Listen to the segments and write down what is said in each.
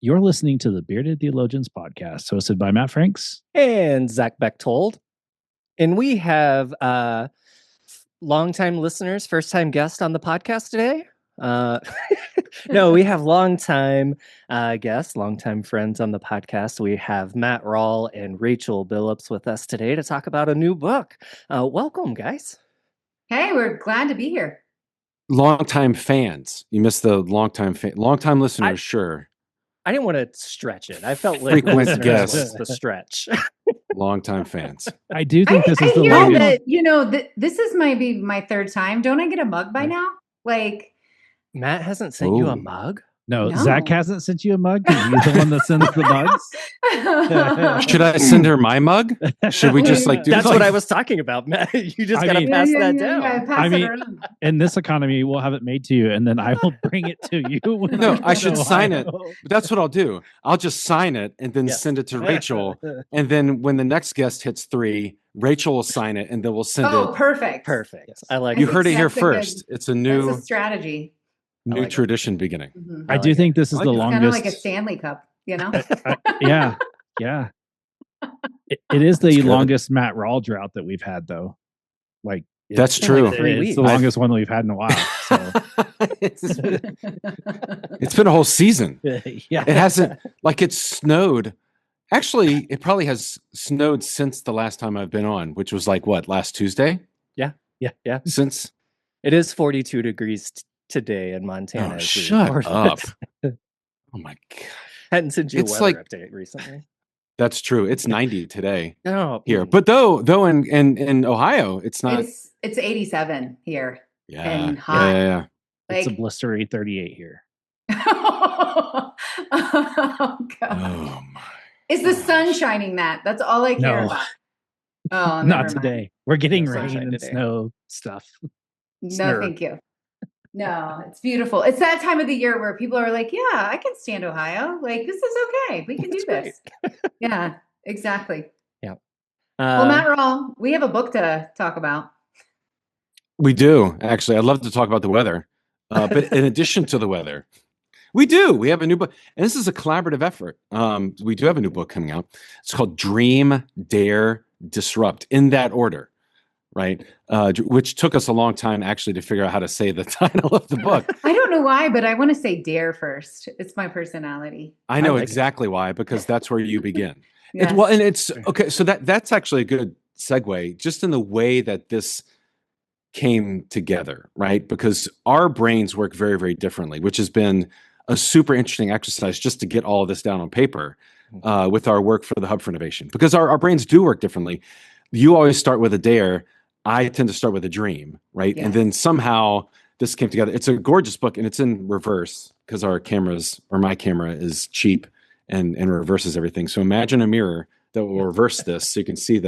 You're listening to the Bearded Theologians podcast, hosted by Matt Franks and Zach Bechtold. And we have longtime listeners, first-time guest on the podcast today. No, we have longtime guests, longtime friends on the podcast. We have Matt Rawl and Rachel Billups with us today to talk about a new book. Welcome, guys. Hey, we're glad to be here. Longtime fans. You missed the longtime listeners, sure. I didn't want to stretch it. I felt like frequent guest was the stretch. Longtime fans. I do think this is the hear longest. that, this is maybe my third time. Don't I get a mug by now? Like, Matt hasn't sent you a mug? No, Zach hasn't sent you a mug. He's the one that sends the mugs. Should I send her my mug? Should we just do That's what I was talking about, Matt. You just got to pass that down. Pass it around. In this economy, we'll have it made to you, and then I will bring it to you. No, I should sign it. That's what I'll do. I'll just sign it and then send it to Rachel. And then when the next guest hits 3, Rachel will sign it, and then we'll send it. Oh, perfect. Yes. I like You heard it here first. It's a new strategy. New tradition beginning. Mm-hmm. I do think this is the longest. Kind of like a Stanley Cup, you know? Yeah. It is the longest Matt Rawl drought that we've had, though. That's true. It's the longest one that we've had in a while. So. It's been a whole season. Yeah. It hasn't, it's snowed. Actually, it probably has snowed since the last time I've been on, which was last Tuesday? Yeah. Since? It is 42 degrees today in Montana. Oh, shut up. Oh my God. Hadn't sent you a weather update recently. That's true. It's 90 today here. Mm. But though in Ohio, it's not. It's 87 here. Yeah. And hot. Yeah. It's a blistery 38 here. Oh, God. Oh my. Is the sun shining, Matt? That's all I care about. Oh, not today. We're getting No rain and today. snow stuff. No, thank you. No, it's beautiful. It's that time of the year where people are like, yeah, I can stand Ohio. This is okay. We can do this. Yeah, exactly. Yeah. Well, Matt Rawl, we have a book to talk about. We do, actually. I'd love to talk about the weather. But in addition to the weather, we have a new book. And this is a collaborative effort. We do have a new book coming out. It's called Dream, Dare, Disrupt, in that order. Right, which took us a long time actually to figure out how to say the title of the book. I don't know why, but I want to say dare first. It's my personality. I know exactly why, because that's where you begin. Yes. And it's okay. So that's actually a good segue, just in the way that this came together, right? Because our brains work very, very differently, which has been a super interesting exercise just to get all of this down on paper with our work for the Hub for Innovation, because our brains do work differently. You always start with a dare. I tend to start with a dream, right? Yes. And then somehow this came together. It's a gorgeous book, and it's in reverse because my camera is cheap and reverses everything. So imagine a mirror that will reverse this so you can see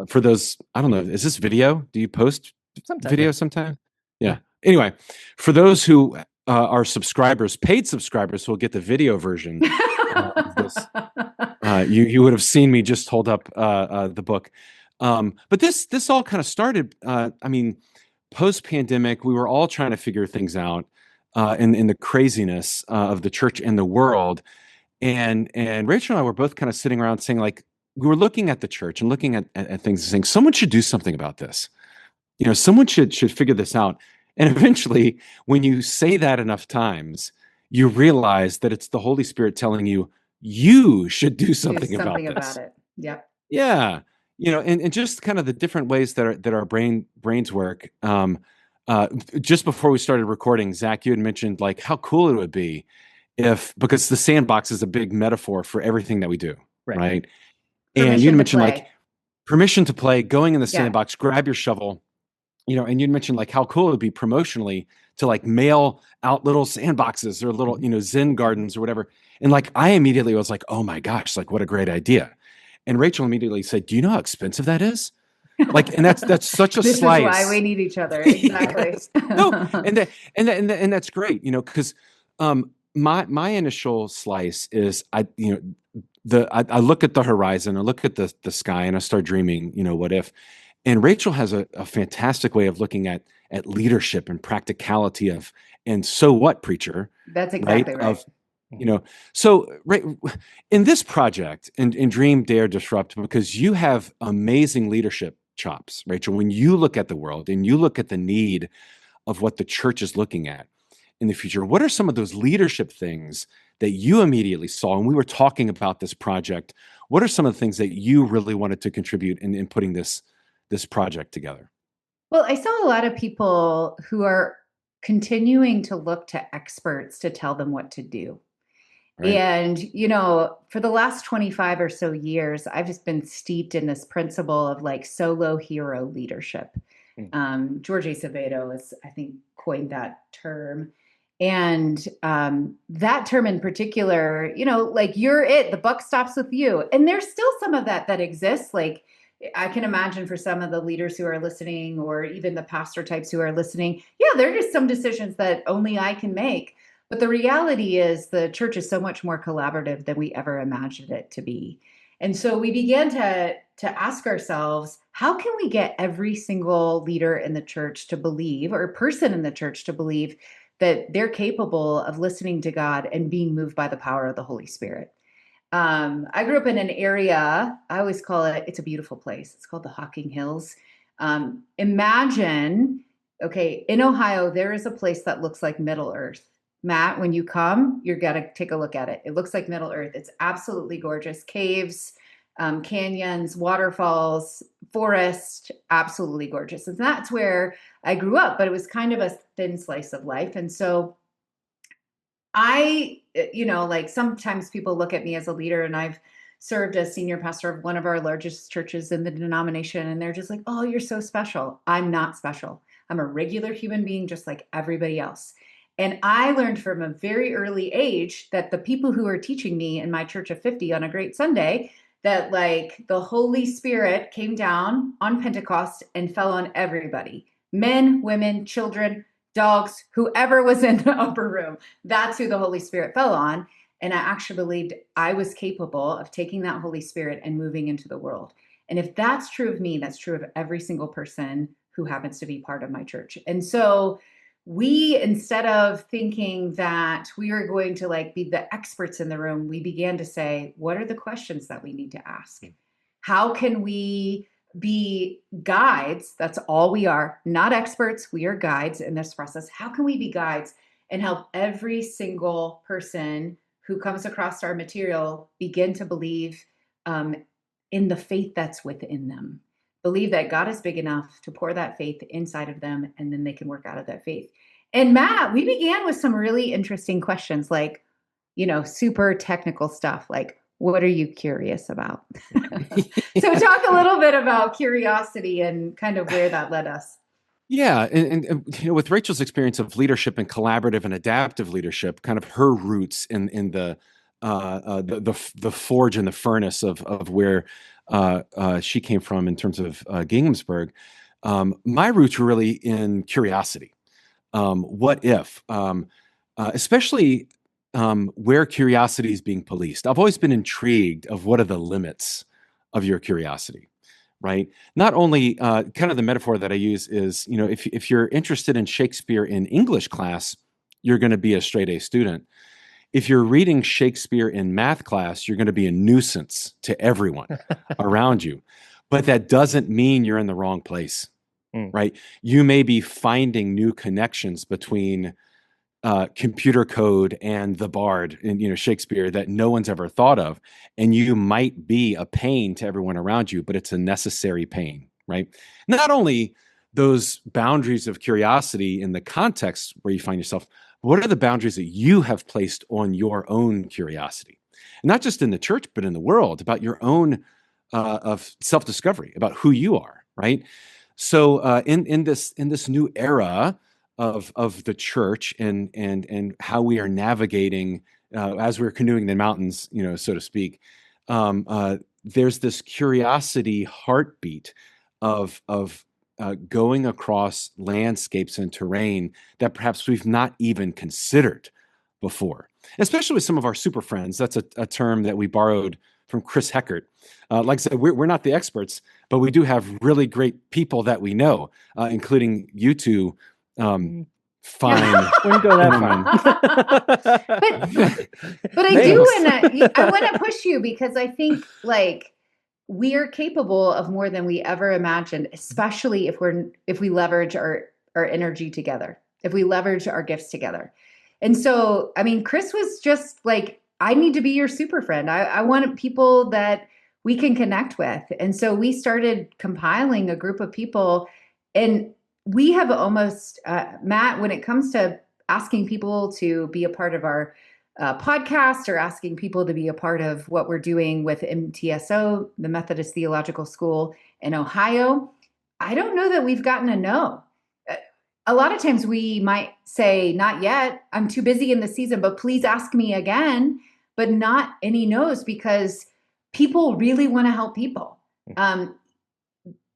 for those, I don't know, is this video? Do you post video sometime? Yeah. Anyway, for those who are subscribers, paid subscribers who will get the video version of this, you would have seen me just hold up the book. But this all kind of started, post-pandemic, we were all trying to figure things out in the craziness of the church and the world. And Rachel and I were both kind of sitting around saying, we were looking at the church and looking at things and saying, someone should do something about this. Someone should figure this out. And eventually, when you say that enough times, you realize that it's the Holy Spirit telling you, you should do something about this. About it. Yep. Yeah. And just kind of the different ways that our brains work. Just before we started recording, Zach, you had mentioned how cool it would be because the Sandbox is a big metaphor for everything that we do, right? And you mentioned permission to play, going in the Sandbox, grab your shovel, and you mentioned how cool it would be promotionally to mail out little sandboxes or little, Zen gardens or whatever. And I immediately was like, oh my gosh, what a great idea. And Rachel immediately said, do you know how expensive that is? And that's such a this slice. This is why we need each other. Exactly. Yes. No, and that's great, because my initial slice is I look at the horizon, I look at the sky, and I start dreaming, what if? And Rachel has a fantastic way of looking at leadership and practicality and so what, preacher? That's exactly right. You know, so right in this project, in Dream, Dare, Disrupt, because you have amazing leadership chops, Rachel. When you look at the world and you look at the need of what the church is looking at in the future, what are some of those leadership things that you immediately saw? And we were talking about this project. What are some of the things that you really wanted to contribute in putting this project together? Well, I saw a lot of people who are continuing to look to experts to tell them what to do. Right. And, you know, for the last 25 or so years, I've just been steeped in this principle of like solo hero leadership. George Acevedo is, I think, coined that term. And that term in particular, you know, like you're it, the buck stops with you. And there's still some of that exists. Like I can imagine for some of the leaders who are listening, or even the pastor types who are listening, yeah, there are just some decisions that only I can make. But the reality is the church is so much more collaborative than we ever imagined it to be. And so we began to ask ourselves, how can we get every single leader in the church to believe, or person in the church to believe, that they're capable of listening to God and being moved by the power of the Holy Spirit? I grew up in an area, I always call it, it's a beautiful place. It's called the Hocking Hills. Imagine, okay, in Ohio, there is a place that looks like Middle Earth. Matt, when you come, you're going to take a look at it. It looks like Middle Earth. It's absolutely gorgeous. Caves, canyons, waterfalls, forest, absolutely gorgeous. And that's where I grew up, but it was kind of a thin slice of life. And so I, you know, like sometimes people look at me as a leader, and I've served as senior pastor of one of our largest churches in the denomination, and they're just like, oh, you're so special. I'm not special. I'm a regular human being just like everybody else. And I learned from a very early age that the people who are teaching me in my church of 50 on a great Sunday, that like the Holy Spirit came down on Pentecost and fell on everybody, men, women, children, dogs, whoever was in the upper room. That's who the Holy Spirit fell on. And I actually believed I was capable of taking that Holy Spirit and moving into the world. And if that's true of me, that's true of every single person who happens to be part of my church. And so we, instead of thinking that we were going to like be the experts in the room, we began to say, what are the questions that we need to ask? How can we be guides? That's all we are, not experts. We are guides in this process. How can we be guides and help every single person who comes across our material begin to believe in the faith that's within them? Believe that God is big enough to pour that faith inside of them, and then they can work out of that faith. And Matt, we began with some really interesting questions, like, you know, super technical stuff, like, what are you curious about? So talk a little bit about curiosity and kind of where that led us. Yeah, and you know, with Rachel's experience of leadership and collaborative and adaptive leadership, kind of her roots in the forge and the furnace of where she came from in terms of Ginghamsburg. My roots were really in curiosity. What if, especially where curiosity is being policed? I've always been intrigued of what are the limits of your curiosity, right? Not only kind of the metaphor that I use is, you know, if you're interested in Shakespeare in English class, you're going to be a straight A student. If you're reading Shakespeare in math class, you're going to be a nuisance to everyone around you. But that doesn't mean you're in the wrong place, right? You may be finding new connections between computer code and the Bard in, you know, Shakespeare that no one's ever thought of. And you might be a pain to everyone around you, but it's a necessary pain, right? Not only those boundaries of curiosity in the context where you find yourself, what are the boundaries that you have placed on your own curiosity? Not just in the church, but in the world, about your own of self-discovery, about who you are, right? So in this new era of the church and how we are navigating as we're canoeing the mountains, you know, so to speak, there's this curiosity heartbeat of going across landscapes and terrain that perhaps we've not even considered before, especially with some of our super friends. That's a term that we borrowed from Chris Heckert. Like I said, we're not the experts, but we do have really great people that we know, including you two Fine. Wouldn't go that Never far. But I do I want to push you because I think like we are capable of more than we ever imagined, especially if we leverage our energy together, if we leverage our gifts together. And so, I mean, Chris was just like, I need to be your super friend. I want people that we can connect with. And so we started compiling a group of people, and we have almost, Matt, when it comes to asking people to be a part of our podcast or asking people to be a part of what we're doing with MTSO, the Methodist Theological School in Ohio, I don't know that we've gotten a no. A lot of times we might say, not yet, I'm too busy in the season, but please ask me again, but not any no's because people really want to help people.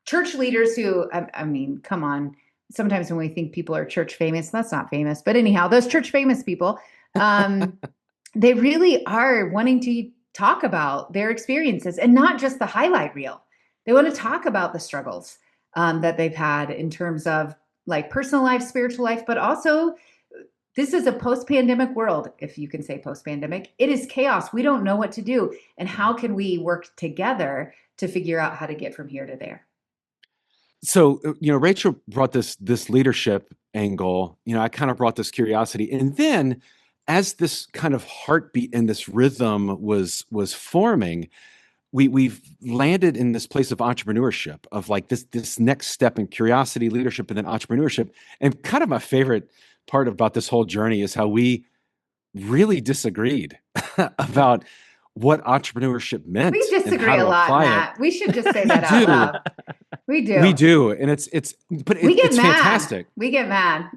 Church leaders who, I mean, come on. Sometimes when we think people are church famous, that's not famous. But anyhow, those church famous people, they really are wanting to talk about their experiences and not just the highlight reel. They want to talk about the struggles that they've had in terms of like personal life, spiritual life, but also this is a post-pandemic world. If you can say post-pandemic, it is chaos. We don't know what to do. And how can we work together to figure out how to get from here to there? So, Rachel brought this leadership angle. I kind of brought this curiosity, and then as this kind of heartbeat and this rhythm was forming, we've landed in this place of entrepreneurship, of like this next step in curiosity, leadership, and then entrepreneurship. And kind of my favorite part about this whole journey is how we really disagreed about what entrepreneurship meant. We disagree a lot, Matt. We should just say that out loud. We do. We do. And it's fantastic. We get mad.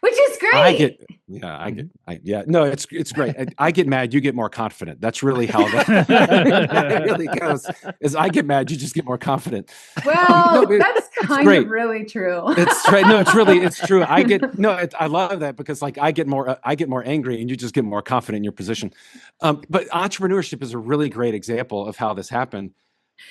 Which is great. It's great. I get mad, you get more confident. That's really how that really goes. Is I get mad, you just get more confident. Well, that's kind of really true. It's right. No, it's true. I love that because like I get more angry and you just get more confident in your position. But entrepreneurship is a really great example of how this happened.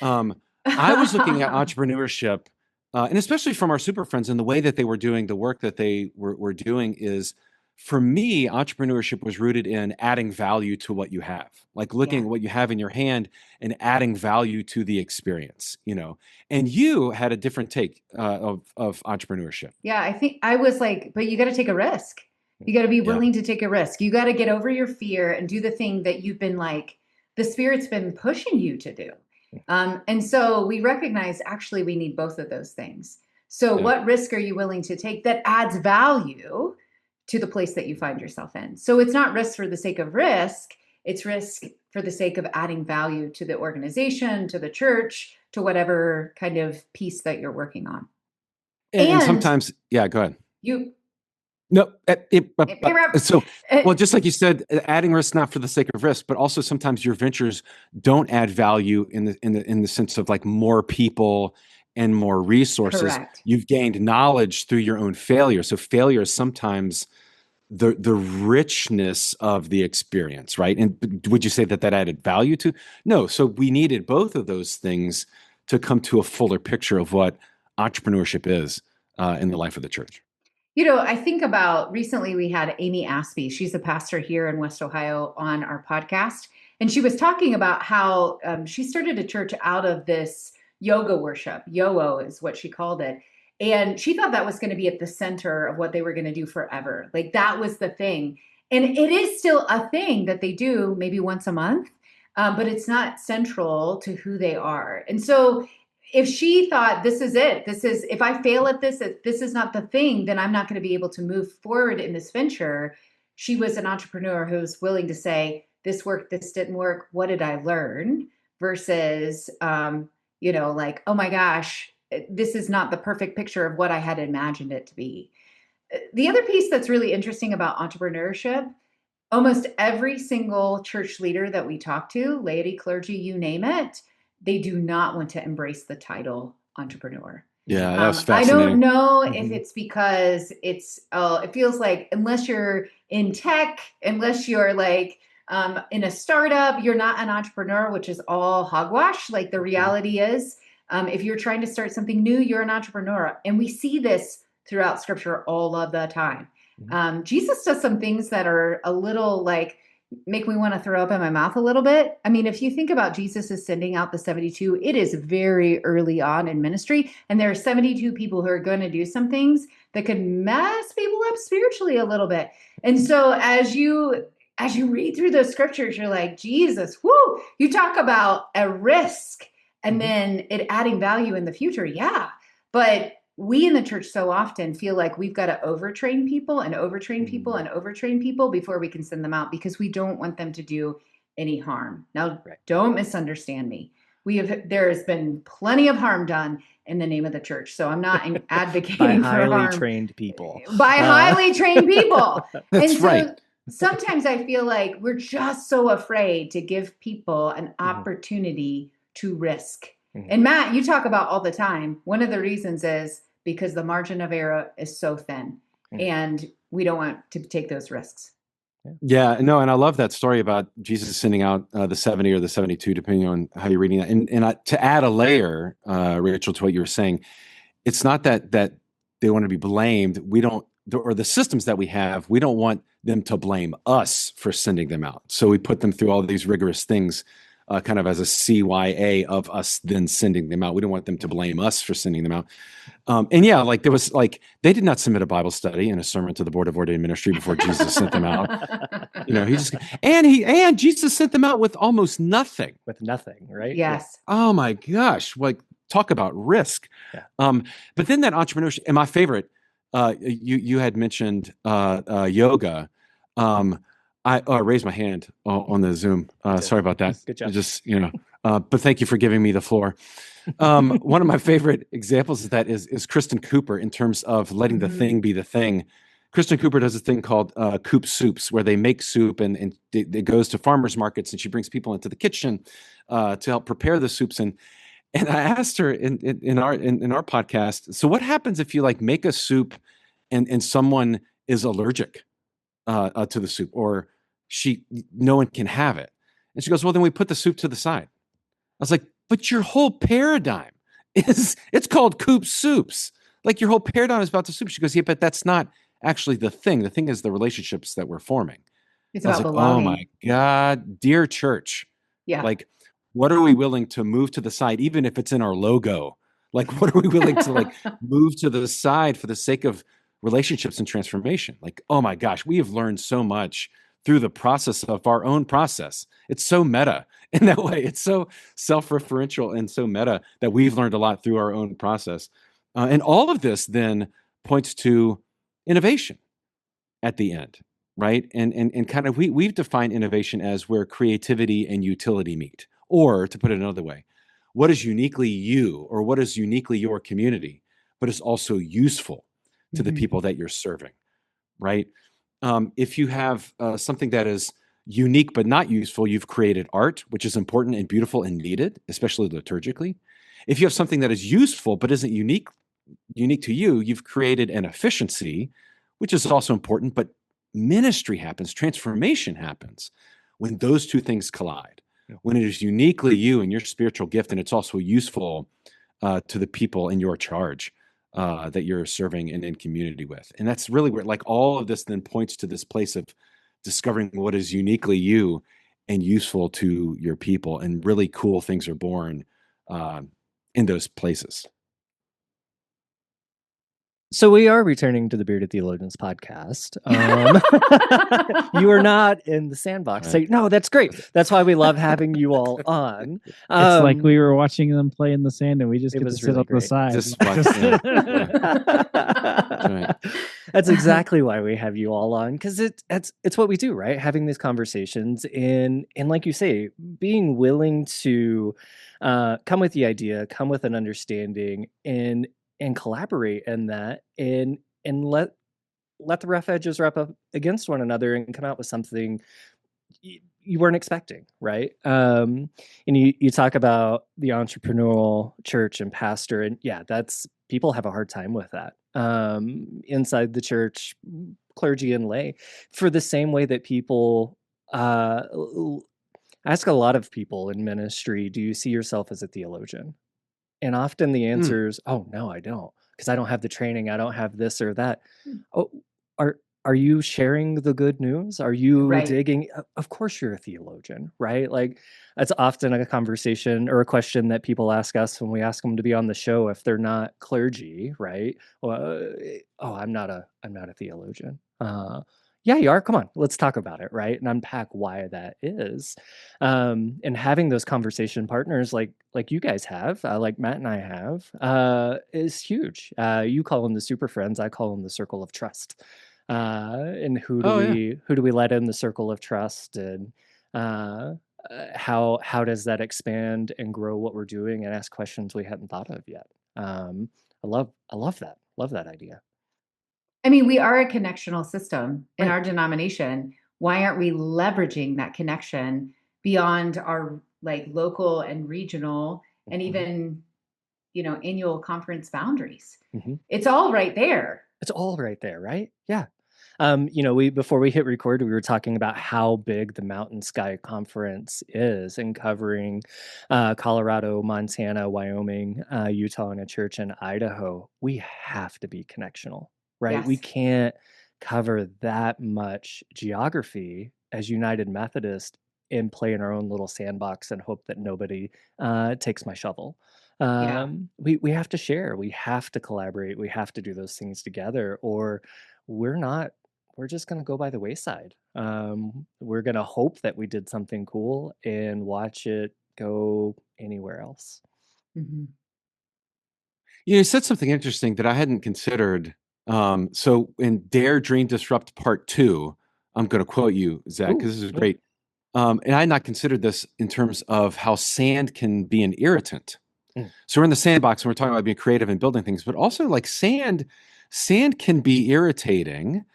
I was looking at entrepreneurship, and especially from our super friends, and the way that they were doing the work that they were doing is, for me, entrepreneurship was rooted in adding value to what you have, like looking at what you have in your hand and adding value to the experience, and you had a different take of entrepreneurship. Yeah, I think I was like, but you got to take a risk. You got to be willing to take a risk. You got to get over your fear and do the thing that you've been like, the Spirit's been pushing you to do. And so we recognize actually we need both of those things. So what risk are you willing to take that adds value to the place that you find yourself in? So it's not risk for the sake of risk. It's risk for the sake of adding value to the organization, to the church, to whatever kind of piece that you're working on. And sometimes, go ahead. Just like you said, adding risk not for the sake of risk, but also sometimes your ventures don't add value in the sense of like more people and more resources. Correct. You've gained knowledge through your own failure. So failure is sometimes the richness of the experience, right? And would you say that added value to? No. So we needed both of those things to come to a fuller picture of what entrepreneurship is in the life of the church. I think about recently we had Amy Aspie. She's a pastor here in West Ohio on our podcast. And she was talking about how she started a church out of this yoga worship. Yo-O is what she called it. And she thought that was going to be at the center of what they were going to do forever. Like that was the thing. And it is still a thing that they do maybe once a month, but it's not central to who they are. And so if she thought this is it, if I fail at this, if this is not the thing, then I'm not going to be able to move forward in this venture. She was an entrepreneur who was willing to say, this worked, this didn't work. What did I learn? Versus, like, oh my gosh, this is not the perfect picture of what I had imagined it to be. The other piece that's really interesting about entrepreneurship, almost every single church leader that we talk to, laity, clergy, you name it, they do not want to embrace the title entrepreneur. Yeah, that's fascinating. I don't know if it's because it feels like unless you're in tech, unless you're like in a startup, you're not an entrepreneur, which is all hogwash. Like the reality is, if you're trying to start something new, you're an entrepreneur. And we see this throughout scripture all of the time. Jesus does some things that are a little like make me want to throw up in my mouth a little bit. I mean, if you think about Jesus is sending out the 72, it is very early on in ministry. And there are 72 people who are going to do some things that could mess people up spiritually a little bit. And so as you read through those scriptures, you're like, Jesus, whoo, you talk about a risk and then it adding value in the future. Yeah. But we in the church so often feel like we've got to overtrain people and overtrain people and overtrain people before we can send them out because we don't want them to do any harm. Now, don't misunderstand me. There has been plenty of harm done in the name of the church. So I'm not advocating by for highly harm. trained people. By highly trained people. That's and so right. sometimes I feel like we're just so afraid to give people an opportunity to risk. And Matt, you talk about all the time. One of the reasons is because the margin of error is so thin and we don't want to take those risks. Yeah, no, and I love that story about Jesus sending out the 70 or the 72, depending on how you're reading that. And to add a layer, Rachel, to what you were saying, it's not that they want to be blamed. We don't, or the systems that we have, we don't want them to blame us for sending them out. So we put them through all these rigorous things, kind of as a CYA of us then sending them out. We don't want them to blame us for sending them out. And yeah, like there was like, they did not submit a Bible study and a sermon to the Board of Ordained Ministry before Jesus sent them out. You know, and Jesus sent them out with almost nothing. With nothing, right? Yes. Oh my gosh. Like talk about risk. Yeah. But then that entrepreneurship, and my favorite, you had mentioned yoga. I raised my hand on the Zoom. Sorry about that. Good job. Just, but thank you for giving me the floor. One of my favorite examples of that is Kristen Cooper in terms of letting the thing be the thing. Kristen Cooper does a thing called Coop Soups, where they make soup and it goes to farmers markets and she brings people into the kitchen to help prepare the soups. And I asked her in our podcast, so what happens if you like make a soup and someone is allergic to the soup, or no one can have it? And she goes, well, then we put the soup to the side. I was like, but your whole paradigm it's called Coop Soups. Like your whole paradigm is about the soup. She goes, yeah, but that's not actually the thing. The thing is the relationships that we're forming. It's I was about like, belonging. oh my God, dear church. Yeah. Like, what are we willing to move to the side, even if it's in our logo? Like, what are we willing to like move to the side for the sake of relationships and transformation? Like, oh my gosh, we have learned so much through the process of our own process. It's so meta in that way. It's so self-referential and so meta that we've learned a lot through our own process. And all of this then points to innovation at the end, right? And kind of we've defined innovation as where creativity and utility meet. Or to put it another way, what is uniquely you or what is uniquely your community, but is also useful to the people that you're serving, right? If you have something that is unique but not useful, you've created art, which is important and beautiful and needed, especially liturgically. If you have something that is useful but isn't unique to you, you've created an efficiency, which is also important, but ministry happens, transformation happens when those two things collide. When it is uniquely you and your spiritual gift, and it's also useful to the people in your charge that you're serving and in community with. And that's really where like all of this then points to this place of discovering what is uniquely you and useful to your people. And really cool things are born in those places. So we are returning to the Bearded Theologians podcast. You are not in the Sandbox. Right. So, no, that's great. That's why we love having you all on. It's like we were watching them play in the sand and we just it get to was sit really on the great. side. Just watch, right. That's exactly why we have you all on, because it's what we do, right? Having these conversations and like you say, being willing to come with the idea, come with an understanding, and collaborate in that, and let the rough edges rub up against one another and come out with something you weren't expecting, right? And you talk about the entrepreneurial church and pastor, and yeah, that's people have a hard time with that inside the church, clergy and lay, for the same way that people ask a lot of people in ministry, do you see yourself as a theologian? And often the answer is, oh, no, I don't. because I don't have the training, I don't have this or that. Oh, are you sharing the good news? Are you Right. digging? Of course you're a theologian, right? Like that's often a conversation or a question that people ask us when we ask them to be on the show if they're not clergy, right? Well, oh, I'm not a theologian. Yeah, you are. Come on, let's talk about it, right? And unpack why that is. And having those conversation partners like you guys have, like Matt and I have, is huge. You call them the super friends, I call them the circle of trust. And who do we let in the circle of trust, and how does that expand and grow what we're doing and ask questions we hadn't thought of yet? I love that idea. I mean, we are a connectional system in Right. our denomination. Why aren't we leveraging that connection beyond our like local and regional and even, annual conference boundaries? It's all right there. It's all right there, right? Yeah. Before we hit record, we were talking about how big the Mountain Sky Conference is, and covering Colorado, Montana, Wyoming, Utah, and a church in Idaho. We have to be connectional, right? We Yes. can't cover that much geography as United Methodist and play in our own little sandbox and hope that nobody takes my shovel. Yeah. We have to share, we have to collaborate, we have to do those things together, or we're just going to go by the wayside. We're going to hope that we did something cool and watch it go anywhere else. Mhm. You said something interesting that I hadn't considered. So in Dare, Dream, Disrupt Part 2, I'm going to quote you, Zach, because this is great. And I had not considered this in terms of how sand can be an irritant. So we're in the sandbox and we're talking about being creative and building things, but also like sand can be irritating,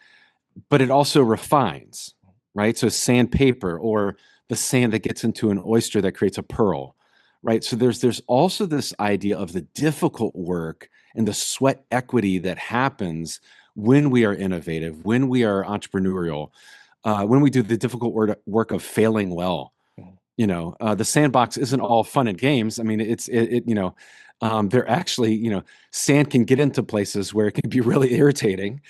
but it also refines, right? So sandpaper, or the sand that gets into an oyster that creates a pearl, right? So there's also this idea of the difficult work and the sweat equity that happens when we are innovative, when we are entrepreneurial, when we do the difficult work of failing well. The sandbox isn't all fun and games. I mean, they're actually, sand can get into places where it can be really irritating.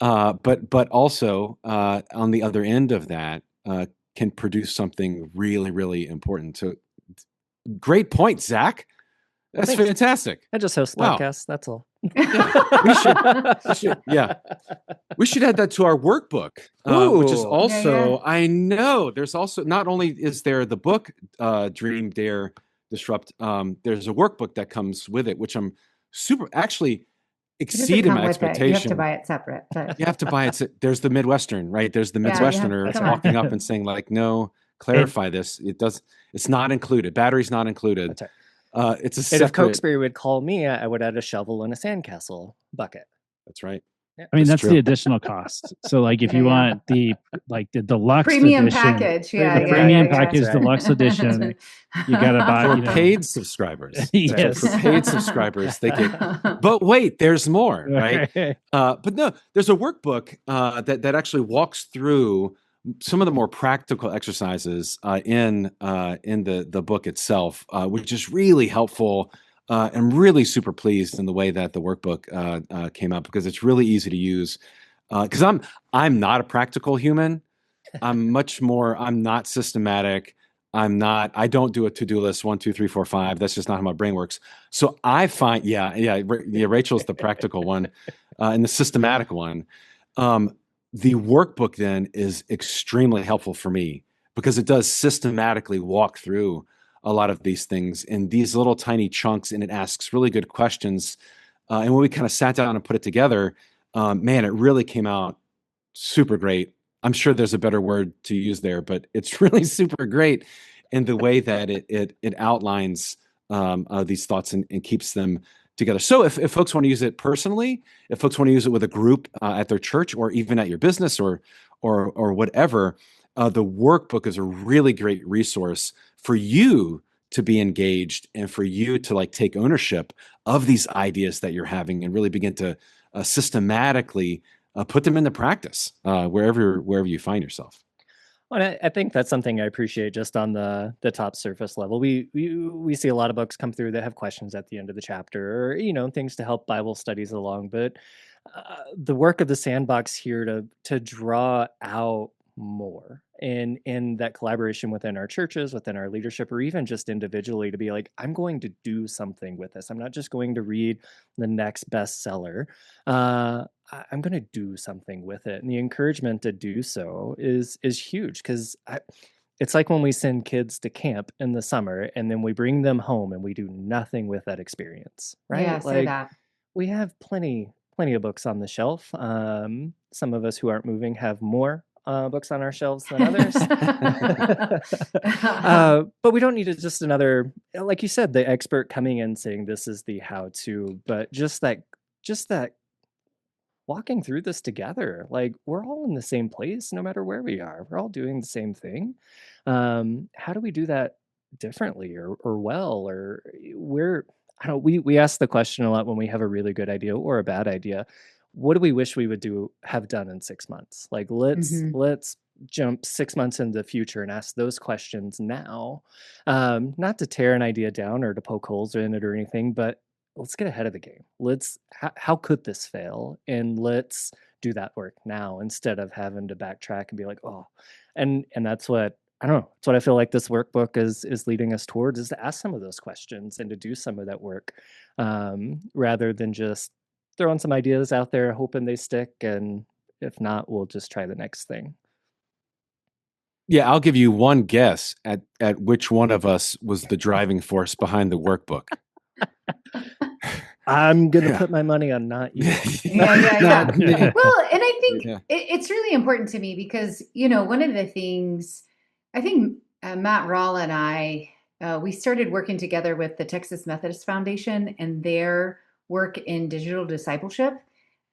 But also on the other end of that can produce something really, really important. So great point, Zach. That's Thanks. Fantastic. I just host Wow. podcasts, that's all. We should add that to our workbook, which is Ooh. also, I know there's also, not only is there the book, Dream, Dare, Disrupt, there's a workbook that comes with it, which I'm actually exceeding my expectation. You have to buy it separate. But You have to buy it. There's the Midwestern, right? There's the Midwesterner come on. walking up and saying like, no, clarify this. It's not included. Battery's not included. That's right. It's a And separate. if Cokesbury would call me, I would add a shovel and a sandcastle bucket. That's right. Yeah. I mean, that's true. the additional cost. So like if you want the deluxe Premium edition, package, the premium package, That's right. deluxe edition, you gotta buy For paid subscribers. Yes. For paid subscribers, they get. But wait, there's more, right? But no, there's a workbook that actually walks through some of the more practical exercises in the book itself, which is really helpful. I'm really super pleased in the way that the workbook came out, because it's really easy to use. Because I'm not a practical human. I'm not systematic. I don't do a to-do list 1, 2, 3, 4, 5. That's just not how my brain works. So I find, Rachel's the practical one, and the systematic one. The workbook then is extremely helpful for me, because it does systematically walk through a lot of these things in these little tiny chunks, and it asks really good questions. And when we kind of sat down and put it together, man, it really came out super great. I'm sure there's a better word to use there, but it's really super great in the way that it outlines these thoughts and keeps them together. So if folks want to use it personally, if folks want to use it with a group at their church, or even at your business, or whatever, the workbook is a really great resource for you to be engaged, and for you to like take ownership of these ideas that you're having, and really begin to systematically put them into practice wherever you find yourself. Well, I think that's something I appreciate just on the top surface level. We see a lot of books come through that have questions at the end of the chapter, or things to help Bible studies along. But the work of the Sandbox here to draw out more in that collaboration within our churches, within our leadership, or even just individually, to be like, I'm going to do something with this. I'm not just going to read the next bestseller. I'm going to do something with it. And the encouragement to do so is huge, because it's like when we send kids to camp in the summer and then we bring them home and we do nothing with that experience, right? Yeah, say Like, that. we have plenty of books on the shelf. Some of us who aren't moving have more books on our shelves than others. But we don't need just another, like you said, the expert coming in saying this is the how-to, but just that walking through this together. Like, we're all in the same place, no matter where we are. We're all doing the same thing. How do we do that differently or well, or where? I don't. We ask the question a lot when we have a really good idea or a bad idea. What do we wish we would have done in 6 months? Like, let's jump 6 months into the future and ask those questions now. Not to tear an idea down or to poke holes in it or anything, but let's get ahead of the game. How could this fail? And let's do that work now instead of having to backtrack and be like, oh, and that's what, I don't know. It's what I feel like this workbook is leading us towards, is to ask some of those questions and to do some of that work, rather than just throwing some ideas out there, hoping they stick. And if not, we'll just try the next thing. Yeah, I'll give you one guess at which one of us was the driving force behind the workbook. I'm going to put my money on not you. Yeah. Well, and I think it's really important to me because, one of the things, I think Matt Rawl and I, we started working together with the Texas Methodist Foundation and their work in digital discipleship.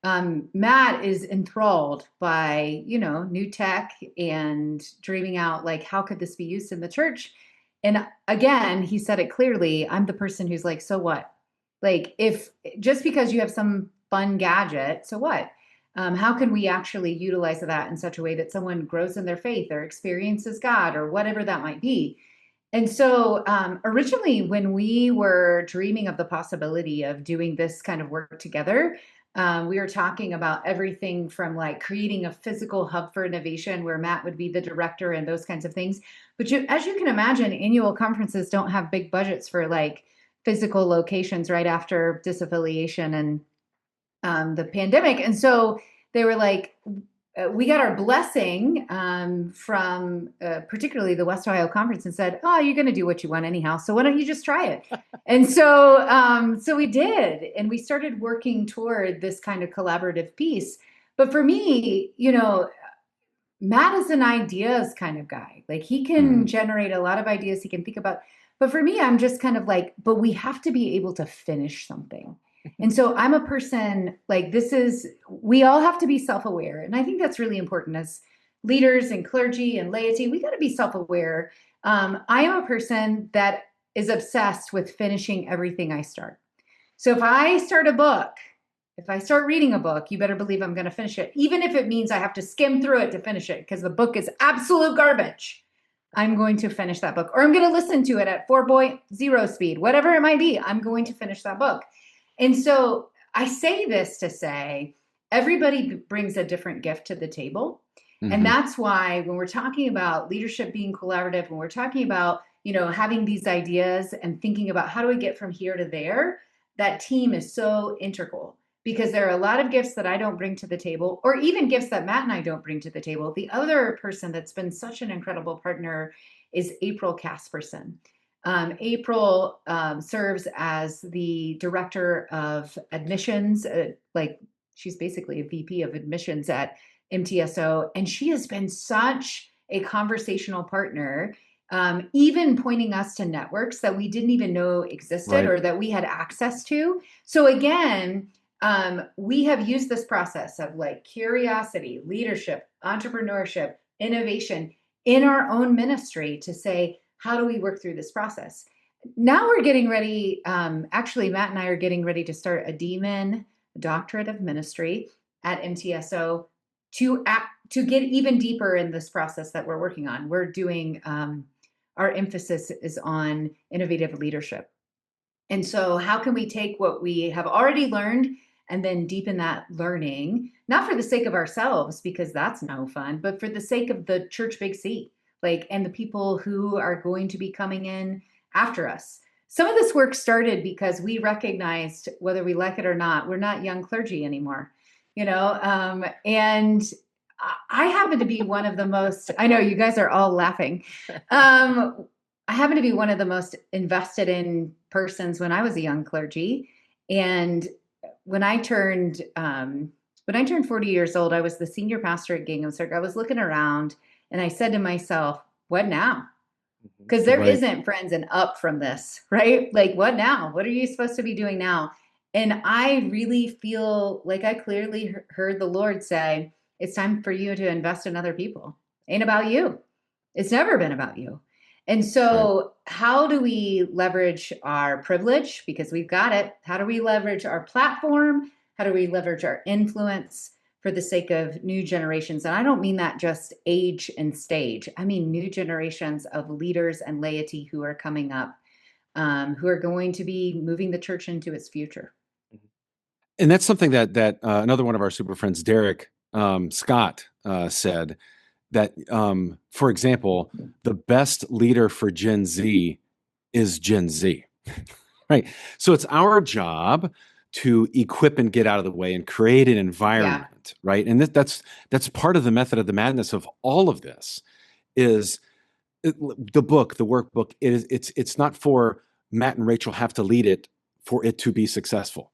Matt is enthralled by, new tech and dreaming out, like, how could this be used in the church? And again, he said it clearly. I'm the person who's like, so what? Like, if just because you have some fun gadget, so what? How can we actually utilize that in such a way that someone grows in their faith or experiences God or whatever that might be? And so originally, when we were dreaming of the possibility of doing this kind of work together, we were talking about everything from like creating a physical hub for innovation where Matt would be the director and those kinds of things. But as you can imagine, annual conferences don't have big budgets for like physical locations right after disaffiliation and the pandemic. And so they were like, we got our blessing from particularly the West Ohio Conference and said, oh, you're going to do what you want anyhow. So why don't you just try it? And so we did. And we started working toward this kind of collaborative piece. But for me, Matt is an ideas kind of guy. Like, he can generate a lot of ideas. He can think about. But for me, I'm just kind of like, but we have to be able to finish something. And so I'm a person like, we all have to be self-aware. And I think that's really important as leaders and clergy and laity. We got to be self-aware. I am a person that is obsessed with finishing everything I start. So if I start a book, if I start reading a book, you better believe I'm going to finish it, even if it means I have to skim through it to finish it because the book is absolute garbage. I'm going to finish that book, or I'm going to listen to it at 4.0 speed, whatever it might be. I'm going to finish that book. And so I say this to say, everybody brings a different gift to the table. Mm-hmm. And that's why when we're talking about leadership being collaborative, when we're talking about, having these ideas and thinking about how do we get from here to there, that team is so integral. Because there are a lot of gifts that I don't bring to the table, or even gifts that Matt and I don't bring to the table. The other person that's been such an incredible partner is April Casperson. April serves as the director of admissions. She's basically a VP of admissions at MTSO. And she has been such a conversational partner, even pointing us to networks that we didn't even know existed or that we had access to. So again, we have used this process of like curiosity, leadership, entrepreneurship, innovation in our own ministry to say, how do we work through this process? Now we're getting ready. Actually, Matt and I are getting ready to start a DMin, Doctorate of Ministry at MTSO to get even deeper in this process that we're working on, we're doing, our emphasis is on innovative leadership. And so how can we take what we have already learned and then deepen that learning, not for the sake of ourselves, because that's no fun, but for the sake of the church Big C, like, and the people who are going to be coming in after us. Some of this work started because we recognized, whether we like it or not, we're not young clergy anymore, and I happen to be one of the most, I know you guys are all laughing. I happen to be one of the most invested in persons when I was a young clergy. And when I turned 40 years old, I was the senior pastor at Gingham Circle. I was looking around and I said to myself, what now? Because there isn't, friends, an up from this, right? Like, what now? What are you supposed to be doing now? And I really feel like I clearly heard the Lord say, it's time for you to invest in other people. Ain't about you. It's never been about you. And so how do we leverage our privilege? Because we've got it. How do we leverage our platform? How do we leverage our influence for the sake of new generations? And I don't mean that just age and stage. I mean new generations of leaders and laity who are coming up, who are going to be moving the church into its future. And that's something that another one of our super friends, Derek Scott, said, that, for example, the best leader for Gen Z is Gen Z, right? So it's our job to equip and get out of the way and create an environment, right? And that's part of the method of the madness of all of this. Is the workbook. It's not for Matt and Rachel have to lead it for it to be successful.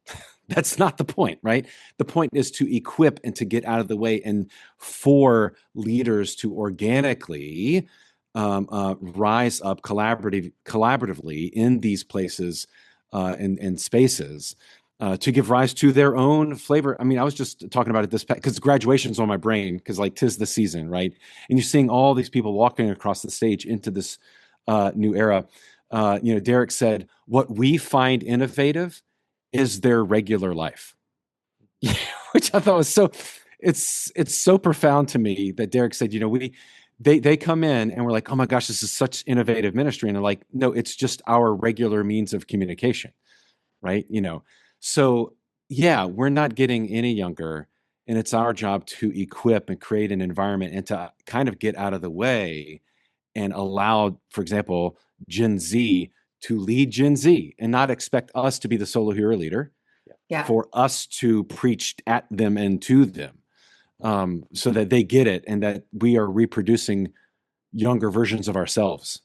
That's not the point, right? The point is to equip and to get out of the way, and for leaders to organically rise up collaboratively in these places and spaces to give rise to their own flavor. I mean, I was just talking about it because graduation's on my brain, because like 'tis the season, right? And you're seeing all these people walking across the stage into this new era. Derek said, what we find innovative is their regular life, which I thought was so, it's so profound to me that Derek said, they come in and we're like, oh my gosh, this is such innovative ministry. And they're like, no, it's just our regular means of communication. Right. So yeah, we're not getting any younger, and it's our job to equip and create an environment and to kind of get out of the way and allow, for example, Gen Z to lead Gen Z, and not expect us to be the solo hero leader, for us to preach at them and to them, so that they get it and that we are reproducing younger versions of ourselves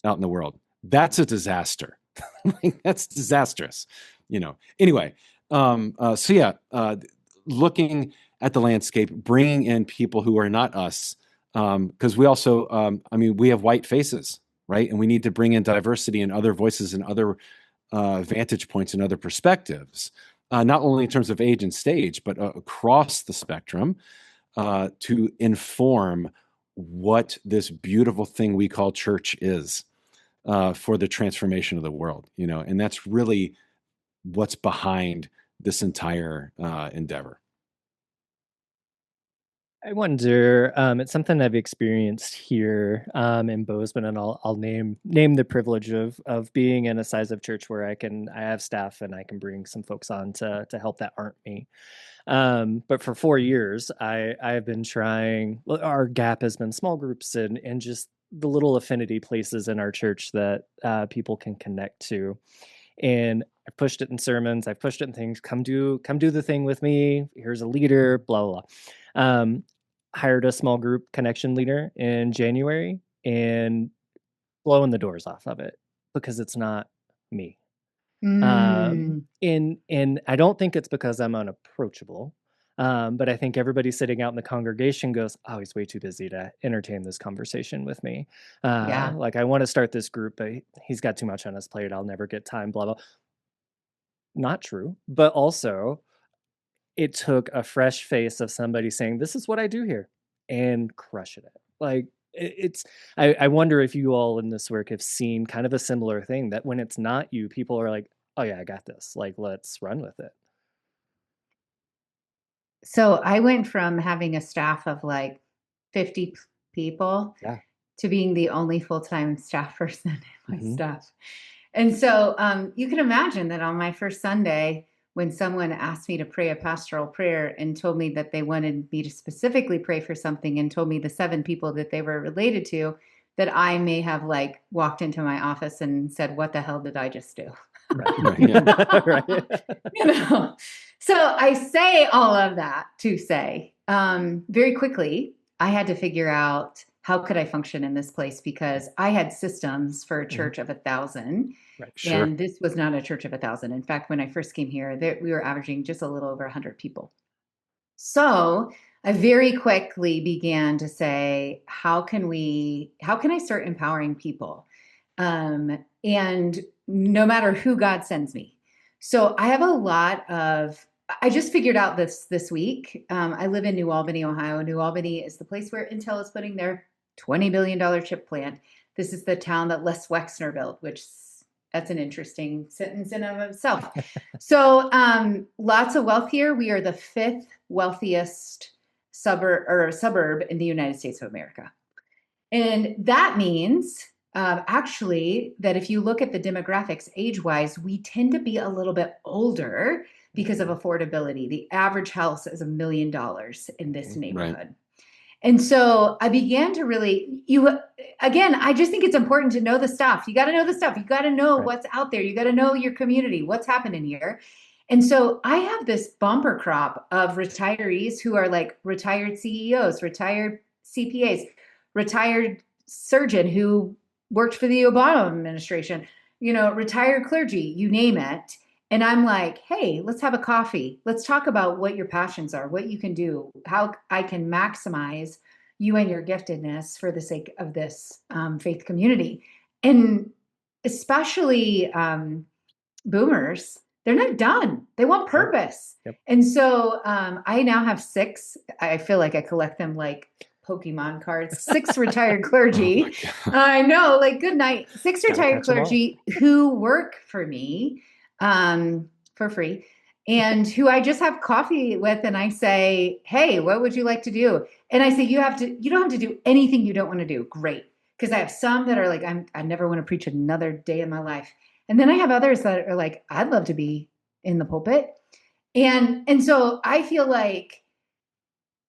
out in the world. That's a disaster. That's disastrous, Anyway, looking at the landscape, bringing in people who are not us, because we also, we have white faces, right? And we need to bring in diversity and other voices and other vantage points and other perspectives, not only in terms of age and stage, but across the spectrum, to inform what this beautiful thing we call church is, for the transformation of the world, and that's really what's behind this entire endeavor. I wonder, it's something I've experienced here in Bozeman, and I'll name the privilege of being in a size of church where I have staff and I can bring some folks on to help that aren't me. But for 4 years, I've been trying. Our gap has been small groups and just the little affinity places in our church that people can connect to. And I've pushed it in sermons. I've pushed it in things. Come do the thing with me. Here's a leader. Blah blah blah. Hired a small group connection leader in January and blowing the doors off of it because it's not me. And I don't think it's because I'm unapproachable. But I think everybody sitting out in the congregation goes, oh, he's way too busy to entertain this conversation with me. Like, I want to start this group, but he's got too much on his plate. I'll never get time, blah, blah. Not true. But also, it took a fresh face of somebody saying, this is what I do here, and crushing it. Like, I wonder if you all in this work have seen kind of a similar thing, that when it's not you, people are like, oh yeah, I got this. Like, let's run with it. So I went from having a staff of like 50 people to being the only full-time staff person in my staff. And so you can imagine that on my first Sunday, when someone asked me to pray a pastoral prayer and told me that they wanted me to specifically pray for something and told me the 7 people that they were related to, that I may have like walked into my office and said, what the hell did I just do? Right. You know, so I say all of that to say very quickly, I had to figure out how could I function in this place, because I had systems for a church of 1,000. Right. Sure. And this was not a church of 1,000. In fact, when I first came here, we were averaging just a little over 100 people. So I very quickly began to say, how can I start empowering people? And no matter who God sends me. So I have I just figured out this week. I live in New Albany, Ohio. New Albany is the place where Intel is putting their $20 billion chip plant. This is the town that Les Wexner built, which that's an interesting sentence in and of itself. So lots of wealth here. We are the 5th wealthiest suburb in the United States of America. And that means actually that if you look at the demographics age-wise, we tend to be a little bit older because of affordability. The average house is $1 million in this neighborhood. Right. And so I began to I just think it's important to know the stuff. You got to know the stuff. You got to know what's out there. You got to know your community, what's happening here. And so I have this bumper crop of retirees who are like retired CEOs, retired CPAs, retired surgeon who worked for the Obama administration, retired clergy, you name it. And I'm like, hey, let's have a coffee. Let's talk about what your passions are, what you can do, how I can maximize you and your giftedness for the sake of this faith community. And especially boomers, they're not done. They want purpose. Yep. And so I now have 6. I feel like I collect them like Pokemon cards, 6 retired clergy. I know, like good night. 6 retired clergy who work for me for free and who I just have coffee with. And I say, hey, what would you like to do? And I say, you don't have to do anything you don't want to do. Great. Because I have some that are like, I never want to preach another day in my life. And then I have others that are like, I'd love to be in the pulpit. And so I feel like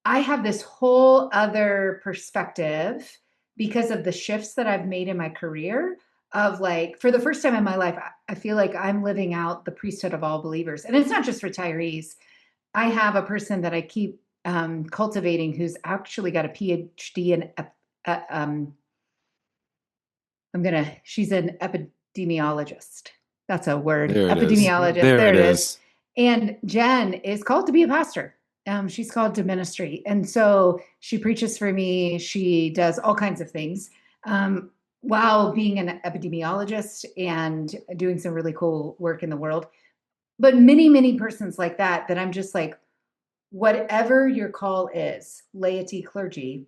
I have this whole other perspective because of the shifts that I've made in my career of like, for the first time in my life, I feel like I'm living out the priesthood of all believers. And it's not just retirees. I have a person that I keep cultivating who's actually got a PhD in, she's an epidemiologist. That's a word. Epidemiologist. There it is. And Jen is called to be a pastor. She's called to ministry. And so she preaches for me. She does all kinds of things while being an epidemiologist and doing some really cool work in the world. But many, many persons like that I'm just like, whatever your call is, laity, clergy,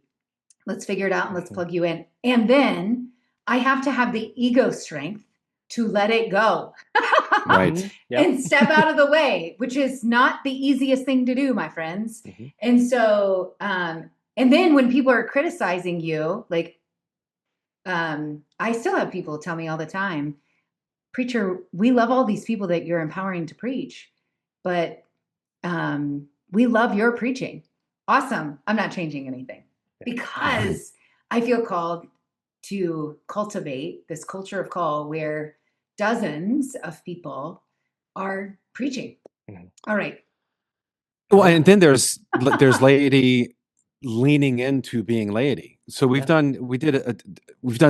let's figure it out and let's plug you in. And then I have to have the ego strength to let it go. Right. Yep. And step out of the way, which is not the easiest thing to do, my friends. Mm-hmm. And so, and then when people are criticizing you, like, I still have people tell me all the time, preacher, we love all these people that you're empowering to preach, but we love your preaching. Awesome. I'm not changing anything because I feel called to cultivate this culture of call where dozens of people are preaching. Mm-hmm. All right. Well, and then there's laity leaning into being laity. So we've done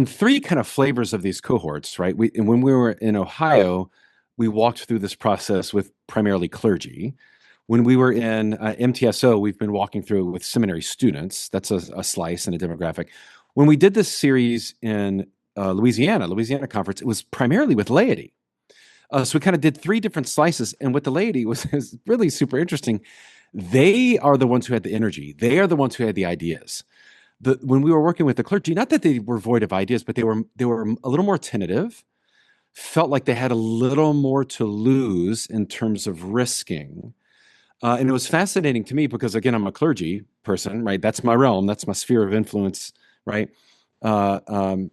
3 kind of flavors of these cohorts, right? And when we were in Ohio, we walked through this process with primarily clergy. When we were in MTSO, we've been walking through with seminary students. That's a slice and a demographic. When we did this series in Louisiana conference, it was primarily with laity. So we kind of did 3 different slices. And with the laity was really super interesting. They are the ones who had the energy. They are the ones who had the ideas. When we were working with the clergy, not that they were void of ideas, but they were a little more tentative, felt like they had a little more to lose in terms of risking. And it was fascinating to me because, again, I'm a clergy person, right? That's my realm. That's my sphere of influence, right? Uh, um,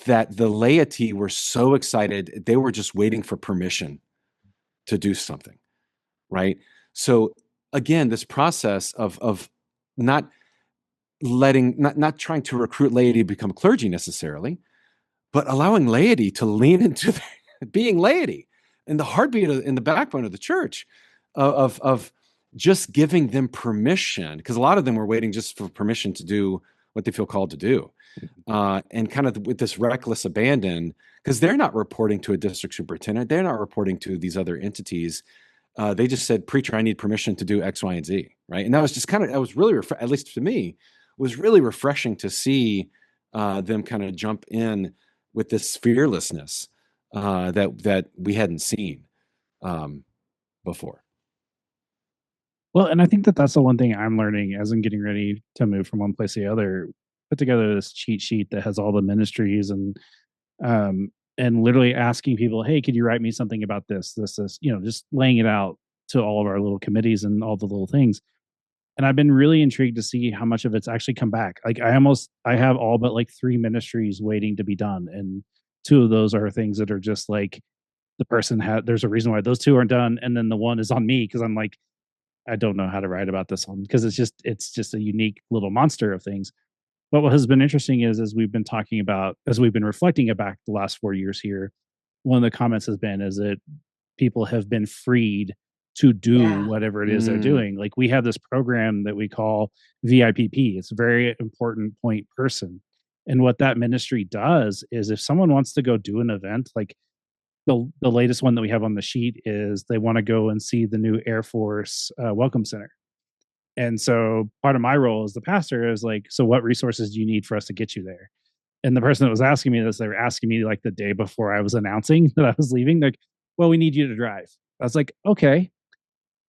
that the laity were so excited. They were just waiting for permission to do something, right? So again, this process of not not trying to recruit laity to become clergy necessarily, but allowing laity to lean into being laity and the heartbeat and the backbone of the church, of just giving them permission, because a lot of them were waiting just for permission to do what they feel called to do, and kind of with this reckless abandon, because they're not reporting to a district superintendent, they're not reporting to these other entities. They just said, "Preacher, I need permission to do X, Y, and Z." Right, and that was just that was really, at least to me, was really refreshing to see them kind of jump in with this fearlessness that we hadn't seen before. Well, and I think that that's the one thing I'm learning as I'm getting ready to move from one place to the other. Put together this cheat sheet that has all the ministries um, and literally asking people, "Hey, could you write me something about this?" Just laying it out to all of our little committees and all the little things. And I've been really intrigued to see how much of it's actually come back. Like I have all but like 3 ministries waiting to be done, and 2 of those are things that are just like the person had. There's a reason why those 2 aren't done, and then the one is on me because I'm like, I don't know how to write about this one because it's just a unique little monster of things. But what has been interesting is as we've been reflecting it back the last 4 years here, one of the comments has been is that people have been freed to do Yeah. whatever it is they're doing. Like we have this program that we call VIPP. It's a very important point person. And what that ministry does is if someone wants to go do an event, like the latest one that we have on the sheet is they want to go and see the new Air Force Welcome Center. And so part of my role as the pastor is like, so what resources do you need for us to get you there? And the person that was asking me this, they were asking me like the day before I was announcing that I was leaving. Like, well, we need you to drive. I was like, okay,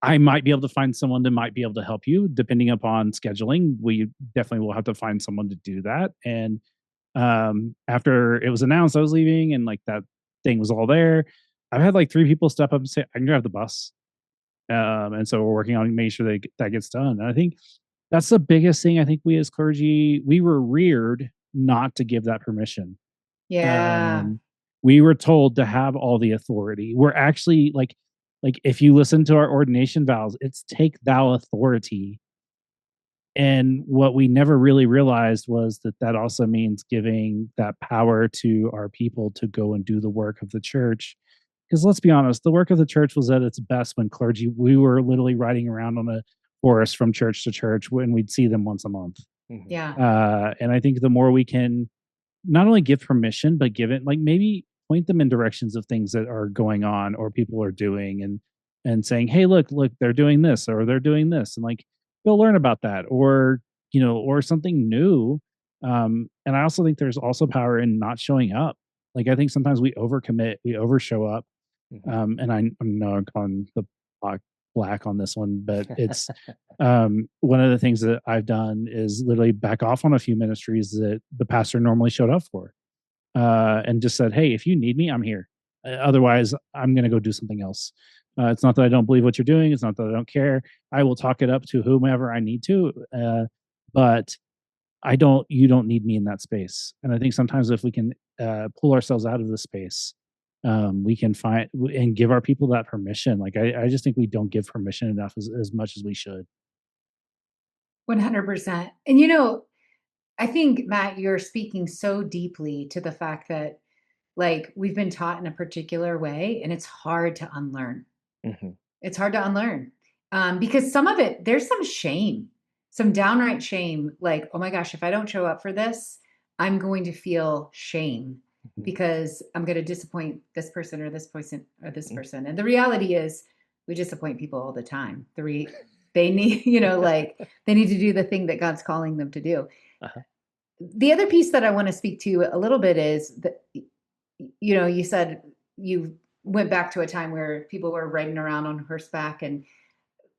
I might be able to find someone that might be able to help you depending upon scheduling. We definitely will have to find someone to do that. And after it was announced I was leaving and like that thing was all there, I've had like 3 people step up and say, I can drive the bus. And so we're working on making sure that gets done. And I think that's the biggest thing. I think we as clergy, we were reared not to give that permission. Yeah. We were told to have all the authority. We're actually like if you listen to our ordination vows, it's take thou authority. And what we never really realized was that that also means giving that power to our people to go and do the work of the church. Because let's be honest, the work of the church was at its best when clergy, we were literally riding around on a horse from church to church when we'd see them once a month. Yeah. And I think the more we can not only give permission, but give it like maybe point them in directions of things that are going on or people are doing and saying, hey, look, they're doing this or they're doing this. And like, go learn about that or, or something new. And I also think there's also power in not showing up. Like, I think sometimes we overcommit, we over show up. And I know I'm calling the black on this one, but it's one of the things that I've done is literally back off on a few ministries that the pastor normally showed up for, and just said, "Hey, if you need me, I'm here. Otherwise, I'm going to go do something else." It's not that I don't believe what you're doing. It's not that I don't care. I will talk it up to whomever I need to, but I don't. You don't need me in that space. And I think sometimes if we can pull ourselves out of the space, we can find and give our people that permission. Like I just think we don't give permission enough as much as we should. 100%. And I think, Matt, you're speaking so deeply to the fact that like we've been taught in a particular way and it's hard to unlearn. It's hard to unlearn because some of it, there's some shame, some downright shame. Like, oh my gosh, if I don't show up for this, I'm going to feel shame because I'm going to disappoint this person or this person or this person. And the reality is we disappoint people all the time. They need, like they need to do the thing that God's calling them to do. The other piece that I want to speak to a little bit is that, you said you went back to a time where people were riding around on horseback, and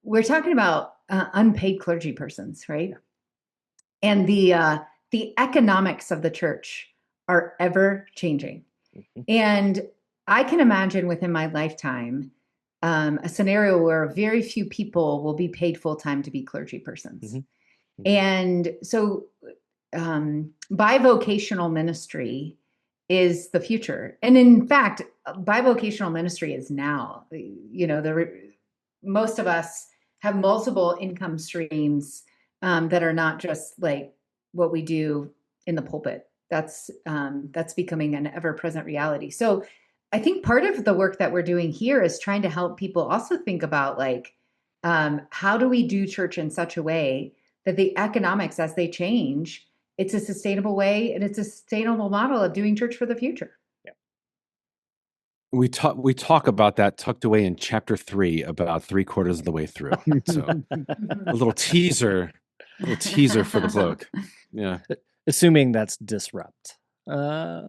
we're talking about unpaid clergy persons, right? And the economics of the church are ever changing. And I can imagine within my lifetime a scenario where very few people will be paid full time to be clergy persons. Mm-hmm. And so bivocational ministry is the future. And in fact, bivocational ministry is now. Most of us have multiple income streams that are not just like what we do in the pulpit. That's becoming an ever-present reality. So I think part of the work that we're doing here is trying to help people also think about like, how do we do church in such a way that the economics, as they change, it's a sustainable way and it's a sustainable model of doing church for the future. Yeah. We talk about that tucked away in chapter 3, about 3/4 of the way through. So a little teaser for the book. Yeah. Assuming that's disrupt. Yeah.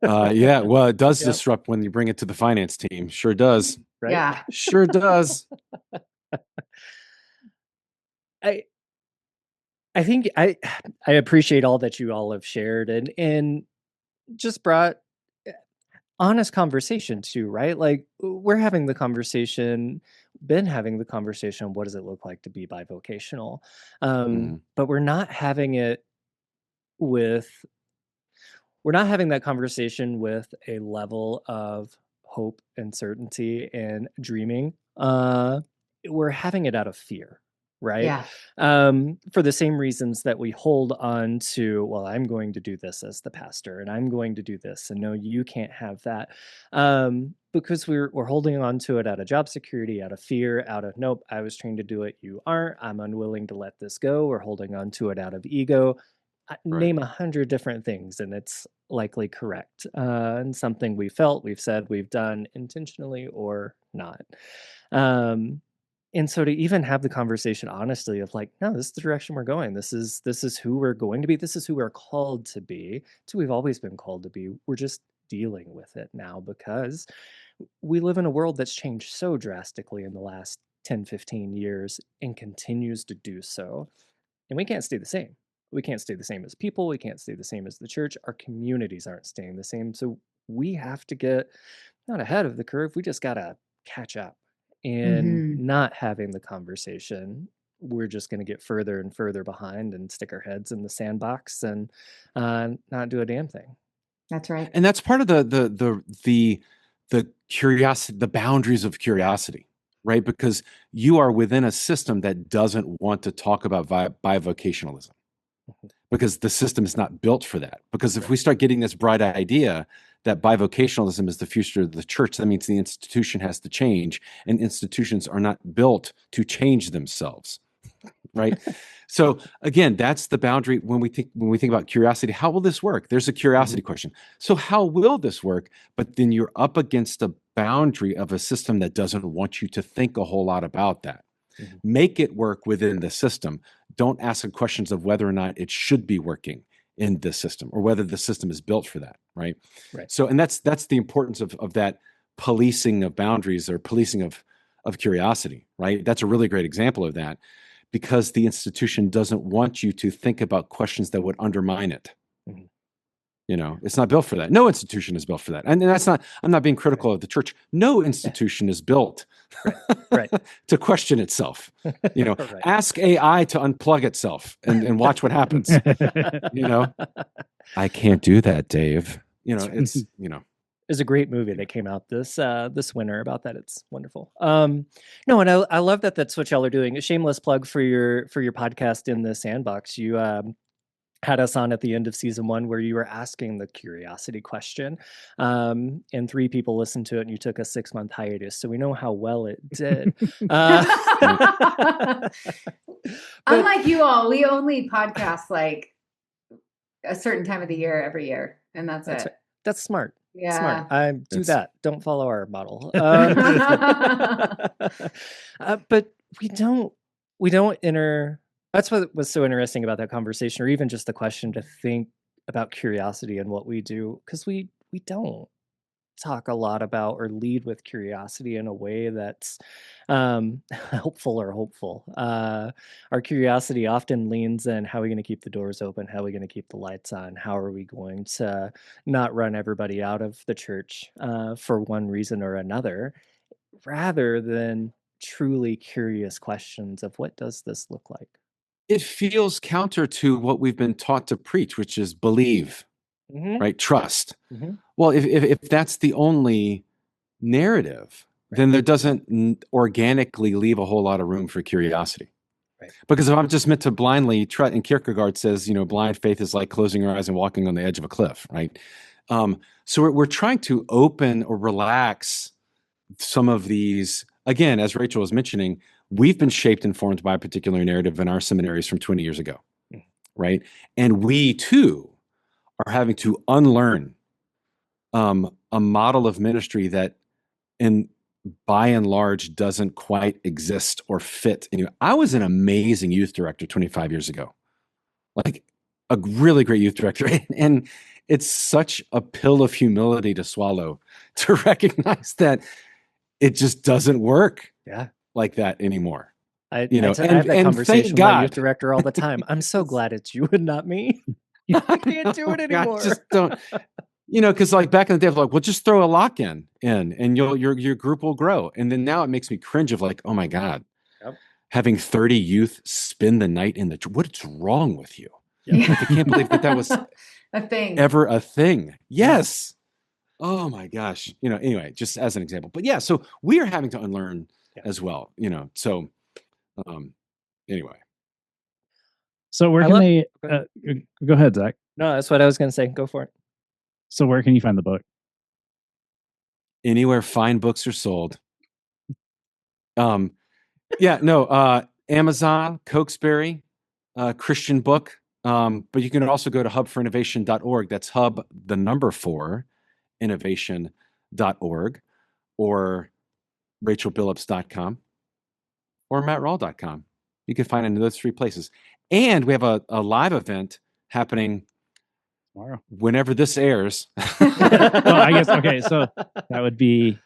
Well, it does Yep. disrupt when you bring it to the finance team. Sure does. Right? Yeah. Sure does. I think I appreciate all that you all have shared and just brought honest conversation too, right? Like we're having the conversation, been having the conversation, what does it look like to be bivocational? But we're not having it with we're not having that conversation with a level of hope and certainty and dreaming. We're having it out of fear, right? Yeah. For the same reasons that we hold on to, well, I'm going to do this as the pastor, and I'm going to do this, and no, you can't have that, because we're holding on to it out of job security, out of fear, out of nope, I was trained to do it, you aren't. I'm unwilling to let this go. We're holding on to it out of ego. Name 100 different things, and it's likely correct, and something we felt, we've said, we've done intentionally or not. And so to even have the conversation honestly of like, no, this is the direction we're going. This is who we're going to be. This is who we're called to be. It's who we've always been called to be. We're just dealing with it now because we live in a world that's changed so drastically in the last 10, 15 years and continues to do so. And we can't stay the same. We can't stay the same as people. We can't stay the same as the church. Our communities aren't staying the same. So we have to get not ahead of the curve. We just got to catch up. And not having the conversation, we're just going to get further and further behind and stick our heads in the sandbox and not do a damn thing. That's right. And that's part of the curiosity, the boundaries of curiosity, right? Because you are within a system that doesn't want to talk about bivocationalism because the system is not built for that. Because if we start getting this bright idea that bivocationalism is the future of the church, that means the institution has to change, and institutions are not built to change themselves, right? So again, that's the boundary when we think about curiosity. How will this work? There's a curiosity question. So how will this work? But then you're up against a boundary of a system that doesn't want you to think a whole lot about that. Make it work within the system. Don't ask questions of whether or not it should be working in this system or whether the system is built for that, right? So, and that's the importance of that policing of boundaries or policing of curiosity, right? That's a really great example of that because the institution doesn't want you to think about questions that would undermine it. You know, it's not built for that. No institution is built for that. And that's not, I'm not being critical of the church. No institution is built to question itself. You know, ask AI to unplug itself and watch what happens. You know, I can't do that, Dave. You know, it's, you know. There's a great movie that came out this winter about that. It's wonderful. No, and I love that that's what y'all are doing. A shameless plug for your podcast in the Sandbox. You had us on at the end of season 1 where you were asking the curiosity question, and 3 people listened to it, and you took a 6-month hiatus. So we know how well it did. Unlike you all, we only podcast like a certain time of the year every year, and that's it. Right. That's smart. Yeah. Smart. Do that. Don't follow our model. But we don't enter. That's what was so interesting about that conversation, or even just the question to think about curiosity and what we do, because we don't talk a lot about or lead with curiosity in a way that's helpful or hopeful. Our curiosity often leans in, how are we going to keep the doors open? How are we going to keep the lights on? How are we going to not run everybody out of the church for one reason or another? rather than truly curious questions of what does this look like? It feels counter to what we've been taught to preach, which is believe, right? Trust. Well, if that's the only narrative, then there doesn't organically leave a whole lot of room for curiosity. Right. Because if I'm just meant to blindly trust, and Kierkegaard says, blind faith is like closing your eyes and walking on the edge of a cliff, right? So we're trying to open or relax some of these. Again, as Rachel was mentioning, we've been shaped and formed by a particular narrative in our seminaries from 20 years ago, right? And we too are having to unlearn a model of ministry that, by and large, doesn't quite exist or fit. I was an amazing youth director 25 years ago, like a really great youth director. And it's such a pill of humility to swallow, to recognize that it just doesn't work like that anymore. I have that conversation with my youth director all the time. I'm so glad it's you and not me. I can't do it anymore. I just don't. Because like back in the day, like, well, just throw a lock in, and your group will grow. And then now it makes me cringe of like, oh my God, having 30 youth spend the night in what's wrong with you? Like, I can't believe that was a thing. Ever a thing. Yes. Oh my gosh. Anyway, just as an example. But yeah, so we are having to unlearn as well, So anyway. So where can they go ahead, Zach? No, that's what I was going to say. Go for it. So where can you find the book? Anywhere fine books are sold. Amazon, Cokesbury, Christian book. But you can also go to hubforinnovation.org. That's hub, the number 4, innovation.org, or rachelbillups.com, or mattrawl.com. You can find it in those 3 places. And we have a live event happening tomorrow, whenever this airs. Well, I guess, okay, so that would be,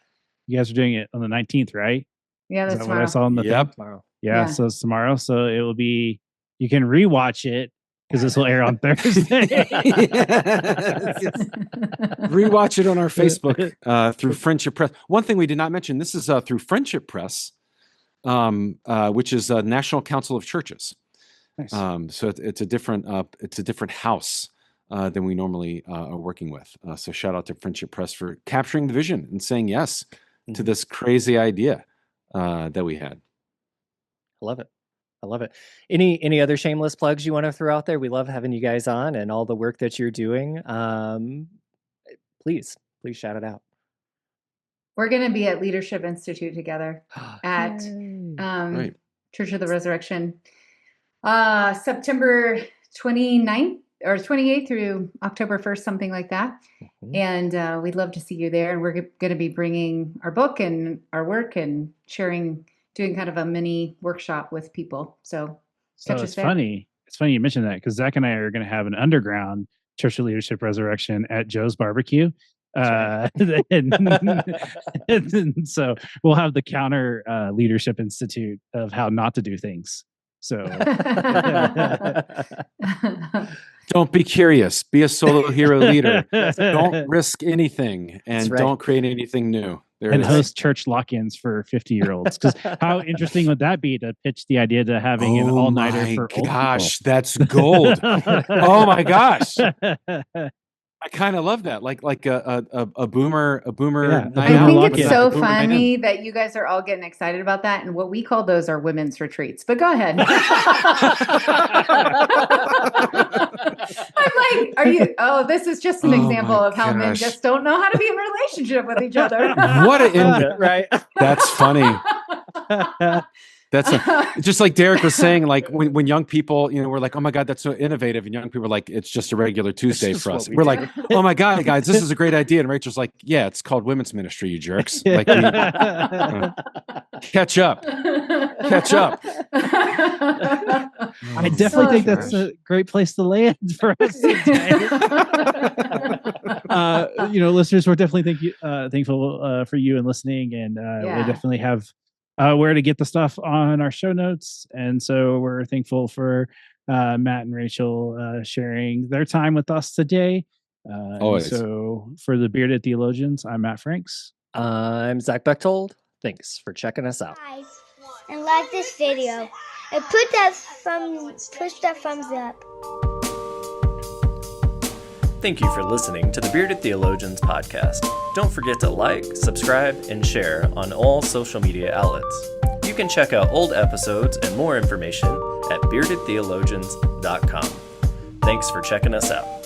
you guys are doing it on the 19th, right? Yeah, that's what I saw on the thing? Tomorrow. Yeah, so it's tomorrow. So it will be, you can rewatch it because this will air on Thursday. Rewatch it on our Facebook through Friendship Press. One thing we did not mention, this is through Friendship Press, which is a National Council of Churches. Nice. So it's a different house than we normally are working with. So shout out to Friendship Press for capturing the vision and saying yes to this crazy idea that we had. I love it. Any other shameless plugs you want to throw out there? We love having you guys on and all the work that you're doing. Please shout it out. We're going to be at Leadership Institute together at Church of the Resurrection, September 29th or 28th through October 1st, something like that. And we'd love to see you there. And we're going to be bringing our book and our work and doing kind of a mini workshop with people. So it's funny. It's funny you mentioned that, because Zach and I are going to have an underground Church of Leadership Resurrection at Joe's Barbecue. And so we'll have the counter Leadership Institute of how not to do things. So don't be curious. Be a solo hero leader. Don't risk anything, and don't create anything new. Host church lock-ins for 50-year-olds. Because how interesting would that be to pitch the idea to having an all-nighter for old people? Gosh, that's gold. Oh my gosh. I kind of love that, like a boomer night I out. think it's so funny that you guys are all getting excited about that, and what we call those are women's retreats. But go ahead. I'm like, are you? Oh, this is just an example of how men just don't know how to be in a relationship with each other. What right? That's funny. That's just like Derek was saying, like when young people, we're like, oh my God, that's so innovative. And young people are like, it's just a regular Tuesday for us. We're like, oh my God, guys, this is a great idea. And Rachel's like, yeah, it's called women's ministry, you jerks. Like, catch up. I definitely think that's a great place to land for us today. Listeners, we're definitely thankful for you and listening. And we definitely have where to get the stuff on our show notes. And so we're thankful for Matt and Rachel sharing their time with us today. So for the Bearded Theologians, I'm Matt Franks. I'm Zach Bechtold. Thanks for checking us out. And like this video. And push that thumbs up. Thank you for listening to the Bearded Theologians podcast. Don't forget to like, subscribe, and share on all social media outlets. You can check out old episodes and more information at beardedtheologians.com. Thanks for checking us out.